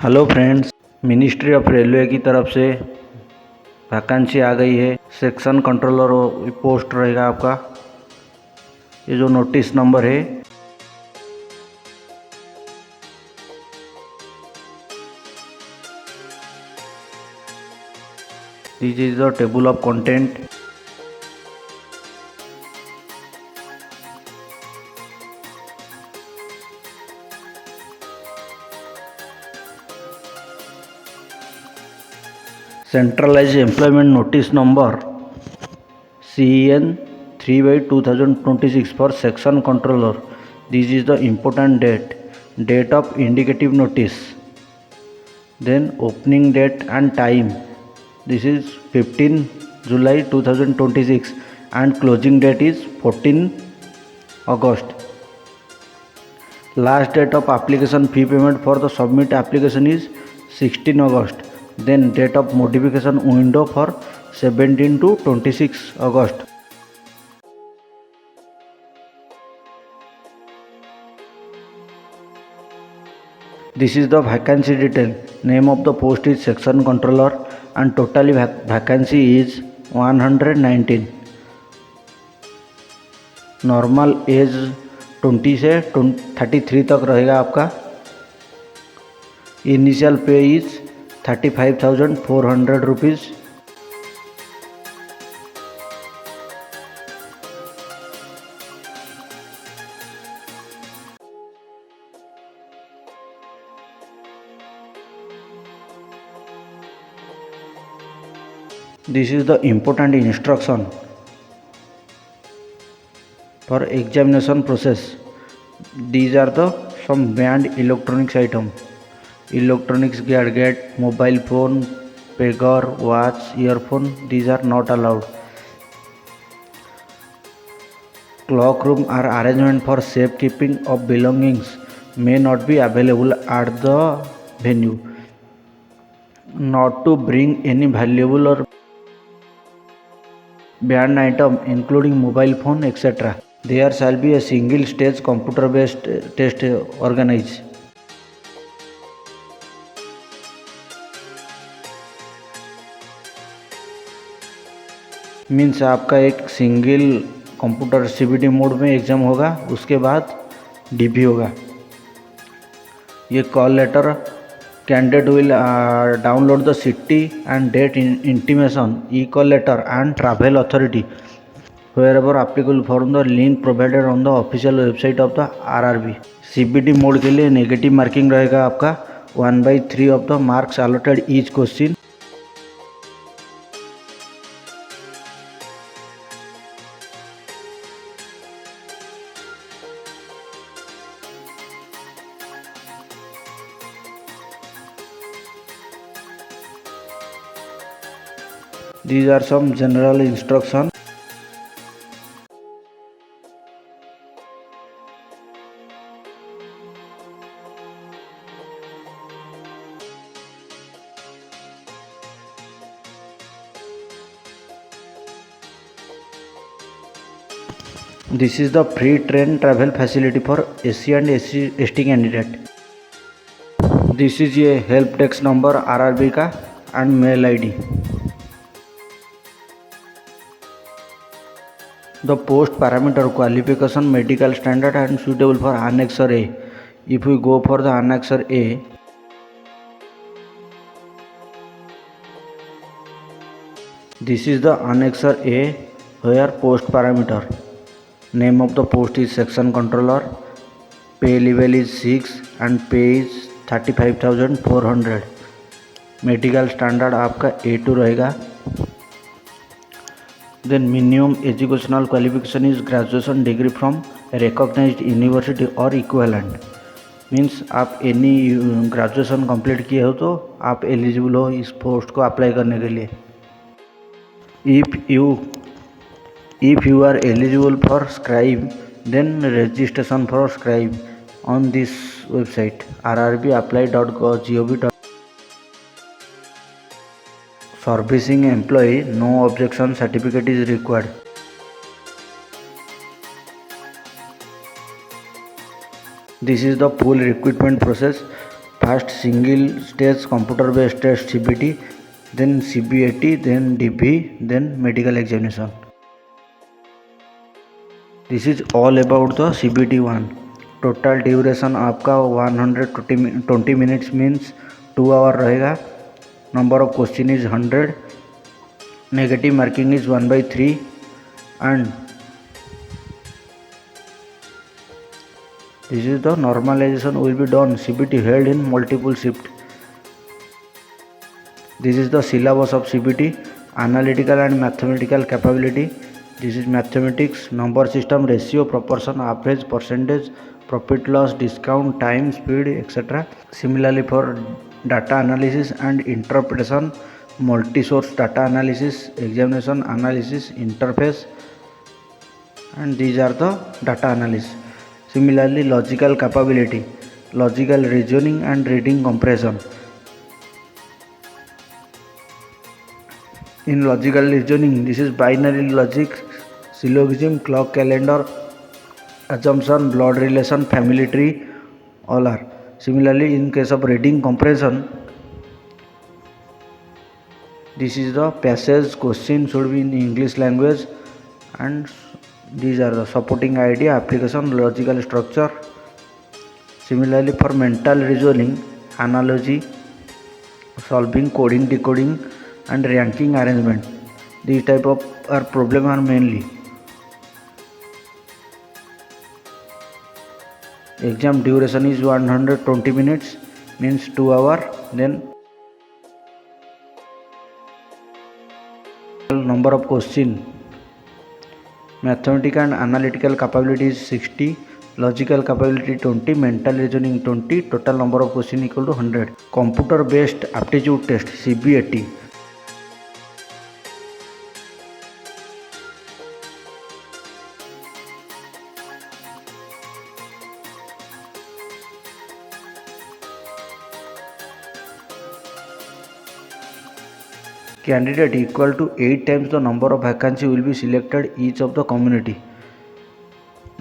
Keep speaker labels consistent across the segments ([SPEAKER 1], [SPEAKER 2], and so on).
[SPEAKER 1] Hello friends, ministry of railway की तरफ से वैकेंसी आ गई है। सेक्शन कंट्रोलर पोस्ट रहेगा आपका। ये जो नोटिस नंबर है, this is the table of content. Centralise employment notice number CEN 3/2026 for section controller. This is the important date of indicative notice. Then opening date and time. This is 15 July 2026 and closing date is 14 August. Last date of application fee payment for the submit application is 16 August. Then date of modification window for 17 to 26 August. This is the vacancy detail. Name of the post is section controller and totally vacancy is 119. Normal age 20 से 33 तक रहेगा आपका। Initial pay is 35,400 rupees. This is the important instruction for examination process. These are the some banned electronics item. Electronics gadget, mobile phone, pager, watch, earphone, these are not allowed. Clock room or arrangement for safekeeping of belongings may not be available at the venue. Not to bring any valuable or banned item including mobile phone etc. There shall be a single stage computer based test organized. Means आपका एक single computer CBT mode में exam होगा, उसके बाद DP होगा। ये call letter candidate will download the city and date intimation e-call letter and travel authority wherever applicable from the link provided on the official website of the RRB. CBT mode के लिए negative marking रहेगा आपका 1/3 of the marks allotted each question. These are some general instruction. This is the free train travel facility for SC and ST candidate. This is ये help desk number RRB का and mail ID. The post parameter qualification medical standard and suitable for annexure A. If we go for the annexure A, this is the annexure A where post parameter. Name of the post is section controller. Pay level is 6 and pay is 35,400. Medical standard आपका A2 रहेगा। Then minimum educational qualification is graduation degree from recognized university or equivalent. Means आप any graduation complete किए हो तो आप eligible हो इस post को अप्लाई करने के लिए। If you are eligible for scribe, then registration for scribe on this website rrbapply.gov. Servicing employee, no objection certificate is required. This is the full recruitment process. first single stage computer based test CBT, then CBAT, then DB, then medical examination. This is all about the CBT 1. Total duration आपका 120 minutes means 2 our रहेगा. Number of question is 100. Negative marking is 1/3 and this is the normalization will be done. CBT held in multiple shift. This is the syllabus of CBT. Analytical and mathematical capability. This is mathematics, number system, ratio, proportion, average, percentage, profit loss, discount, time, speed, etc. Similarly for data analysis and interpretation, multi-source data analysis, examination analysis, interface, and these are the data analysis. Similarly logical capability, logical reasoning and reading comprehension. In logical reasoning, this is binary logic, syllogism, clock calendar, assumption, blood relation, family tree, all are. Similarly, in case of reading comprehension, this is the passage question should be in English language, and these are the supporting idea, application, logical structure. Similarly, for mental reasoning, analogy, solving, coding, decoding, and ranking arrangement. These type of problem are mainly. Exam duration is 120 minutes means 2 hours. Then number of question. Mathematical and analytical capability is 60. Logical capability 20, mental reasoning 20, total number of question equal to 100. Computer based aptitude test CBAT. Candidate equal to 8 times the number of vacancy will be selected each of the community.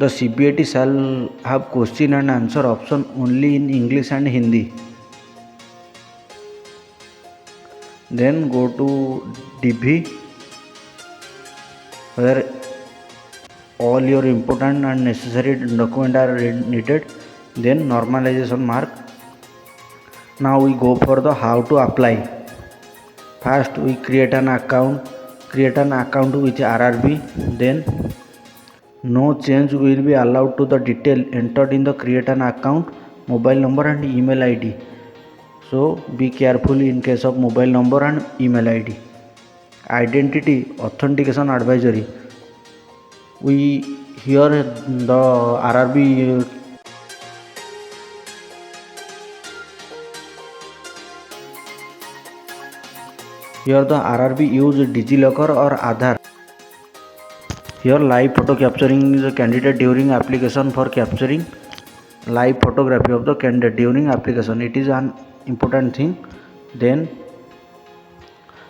[SPEAKER 1] The CBAT shall have question and answer option only in English and Hindi. Then go to DB where all your important and necessary documents are needed. Then normalization mark. Now we go for the how to apply. First we create an account with RRB. Then no change will be allowed to the detail entered in the create an account, mobile number and email ID. So be careful in case of mobile number and email ID. Identity authentication advisory. We here the RRB use DigiLocker or Aadhaar. Here live photo capturing is a candidate during application for capturing live photography of the candidate during application. It is an important thing. Then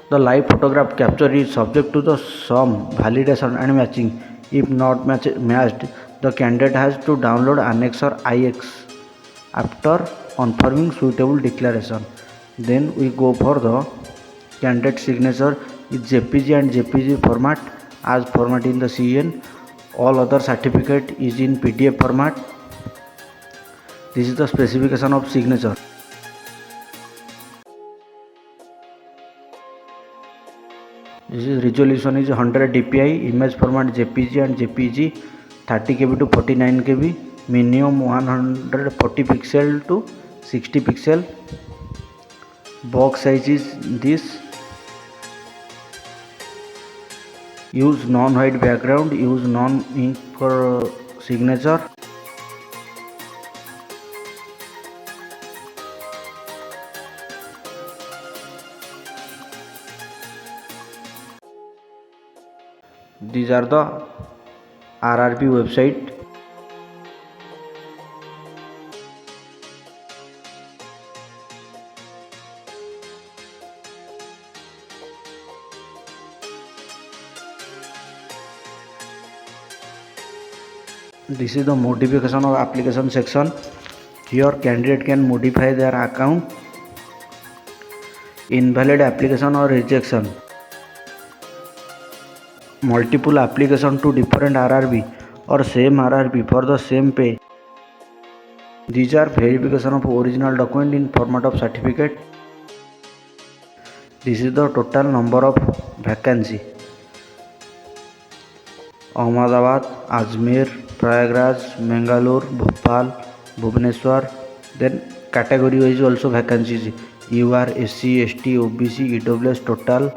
[SPEAKER 1] the live photograph capture is subject to the sum, validation and matching. If not matched, the candidate has to download Annexer IX after confirming suitable declaration. Then we go for the candidate signature is JPG and JPG format as format in the CN. All other certificate is in PDF format. This is the specification of signature. This is resolution is 100 dpi, image format JPG and JPG 30 KB to 49 KB, minimum 140 pixel to 60 pixel. Box size is this. Use non-white background, use non-ink for signature. These are the RRB website. This is the modification of application section. Here candidate can modify their account, invalid application or rejection, multiple application to different RRB or same RRB for the same pay. These are verification of original document in format of certificate. This is the total number of vacancy. Ahmedabad, Ajmer, Prayagraj, Mangalore, Bhopal, Bhubaneswar. Then category wise also vacancies. UR, SC, ST, OBC, EWS total